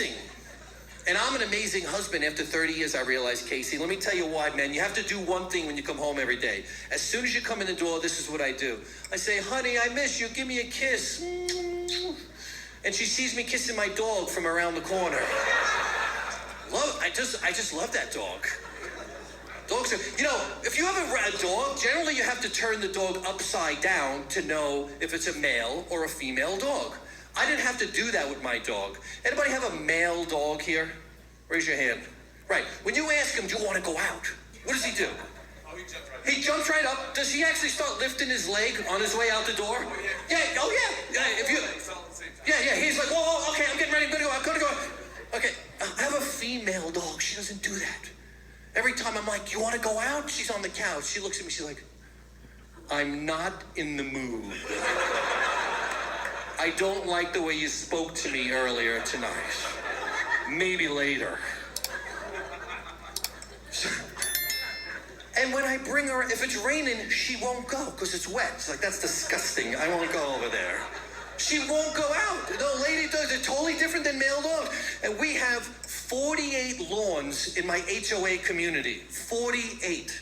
amazing. And I'm an amazing husband after 30 years, I realized, Casey. Let me tell you why, man. You have to do one thing when you come home every day. As soon as you come in the door, this is what I do. I say, honey, I miss you. Give me a kiss. And she sees me kissing my dog from around the corner. I just love that dog. Dogs are, if you have a dog, generally you have to turn the dog upside down to know if it's a male or a female dog. I didn't have to do that with my dog. Anybody have a male dog here? Raise your hand. Right. When you ask him, do you want to go out? What does he do? Oh, he jumps right up. He jumps right up. Does he actually start lifting his leg on his way out the door? Oh, yeah. Yeah. Oh, yeah. If you. Yeah. He's like, whoa, okay, I'm getting ready. I'm gonna go. Okay. I have a female dog. She doesn't do that. Every time I'm like, you want to go out? She's on the couch. She looks at me. She's like, I'm not in the mood. I don't like the way you spoke to me earlier tonight. Maybe later. And when I bring her, if it's raining, she won't go because it's wet. She's like, that's disgusting. I won't go over there. She won't go out. No, lady dogs are totally different than male dogs. And we have 48 lawns in my HOA community. 48.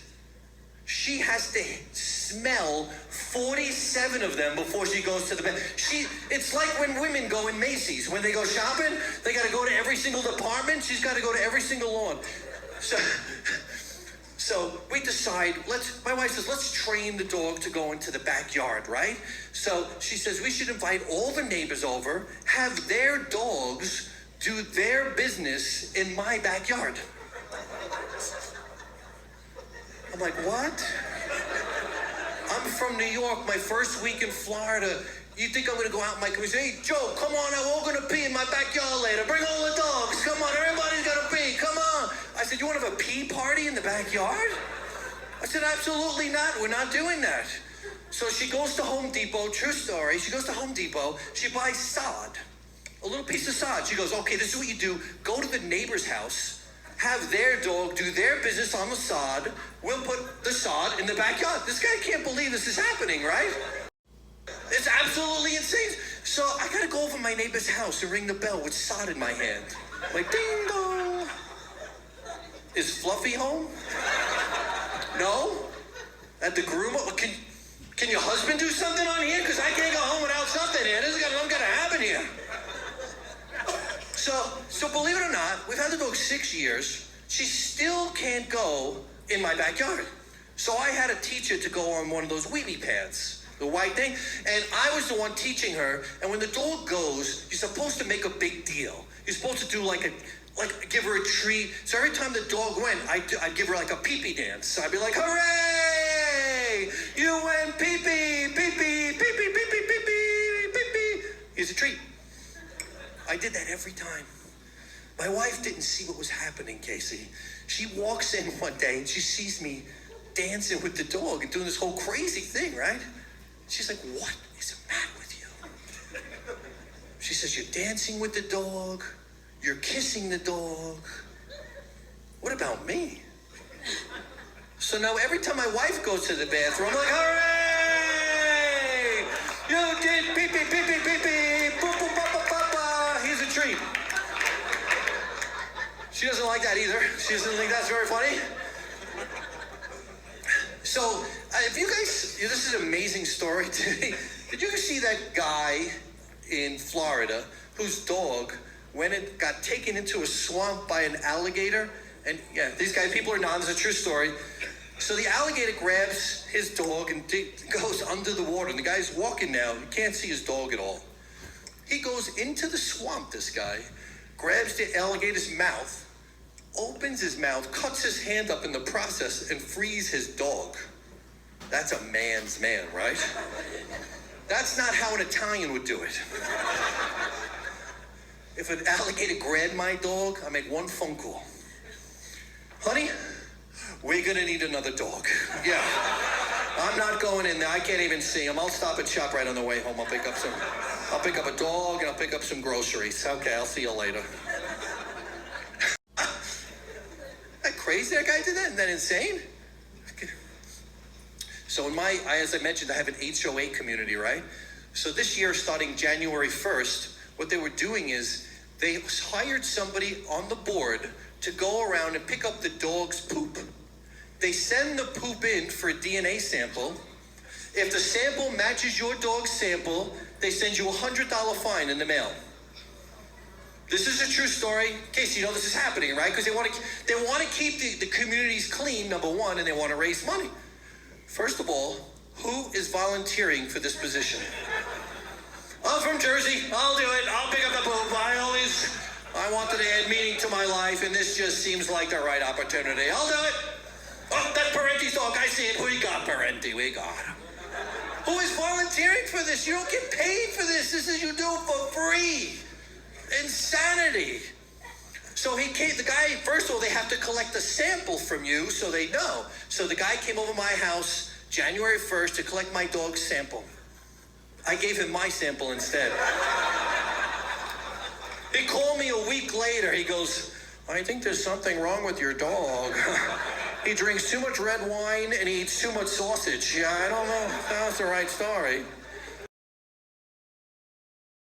She has to smell 47 of them before she goes to the bed. It's like when women go in Macy's. When they go shopping, they got to go to every single department. She's got to go to every single lawn. So we decide, my wife says, let's train the dog to go into the backyard, right? So she says, we should invite all the neighbors over, have their dogs do their business in my backyard. I'm like, what? I'm from New York, my first week in Florida. You think I'm gonna go out in my community? Hey, Joe, come on, we're all gonna pee in my backyard later. Bring all the dogs, come on, everybody's gonna pee, come on. I said, you wanna have a pee party in the backyard? I said, absolutely not, we're not doing that. So she goes to Home Depot, true story, she goes to Home Depot, she buys sod, a little piece of sod. She goes, okay, this is what you do, go to the neighbor's house, have their dog do their business on the sod. We'll put the sod in the backyard. This guy can't believe this is happening, right? It's absolutely insane. So I gotta go over my neighbor's house and ring the bell with sod in my hand. Like, ding dong. Is Fluffy home? No? At the groom? Can your husband do something on here? Because I can't go home without something here. This is something gonna happen here. So believe it or not, we've had the dog 6 years. She still can't go in my backyard. So I had to teach her to go on one of those wheelie pads, the white thing. And I was the one teaching her. And when the dog goes, you're supposed to make a big deal. You're supposed to do like give her a treat. So every time the dog went, I'd give her like a pee-pee dance. So I'd be like, hooray! You went pee-pee, pee-pee, pee-pee, pee-pee, pee-pee, pee-pee. Here's a treat. I did that every time. My wife didn't see what was happening, Casey. She walks in one day and she sees me dancing with the dog and doing this whole crazy thing, right? She's like, what is the matter with you? She says, you're dancing with the dog. You're kissing the dog. What about me? So now every time my wife goes to the bathroom, I'm like, hooray! You did pee-pee, pee-pee, pee-pee, boop-boop-ba-ba-ba-ba. Here's a treat. She doesn't like that either. She doesn't think that's very funny. So, if you guys, this is an amazing story today. Did you ever see that guy in Florida whose dog went and got taken into a swamp by an alligator? And yeah, these guys, people are nodding, it's a true story. So the alligator grabs his dog and goes under the water. And the guy's walking now, you can't see his dog at all. He goes into the swamp, this guy, grabs the alligator's mouth, opens his mouth, cuts his hand up in the process, and frees his dog. That's a man's man, right? That's not how an Italian would do it. If an alligator grabbed my dog, I make one phone call. Honey, we're gonna need another dog. Yeah. I'm not going in there. I can't even see him. I'll stop and shop right on the way home. I'll pick up a dog and I'll pick up some groceries. Okay, I'll see you later. That crazy that guy did that? Isn't that insane? So as I mentioned, I have an HOA community, right? So this year, starting January 1st, what they were doing is They hired somebody on the board to go around and pick up the dog's poop. They send the poop in for a DNA sample. If the sample matches your dog's sample, they send you a $100 fine in the mail. This is a true story. In case you know this is happening, right? Because they want to keep the communities clean, number one, and they want to raise money. First of all, who is volunteering for this position? I'm from Jersey. I'll do it. I'll pick up the poop. I wanted to add meaning to my life, and this just seems like the right opportunity. I'll do it. Oh, that's Parenti's dog. I see it. We got Parenti. We got him. Who is volunteering for this? You don't get paid for this. This is you do it for free. Insanity. So he came, the guy, first of all, they have to collect a sample from you so they know. So the guy came over my house January 1st to collect my dog's sample. I gave him my sample instead. He called me a week later. He goes, I think there's something wrong with your dog. He drinks too much red wine and he eats too much sausage. Yeah, I don't know if that's the right story.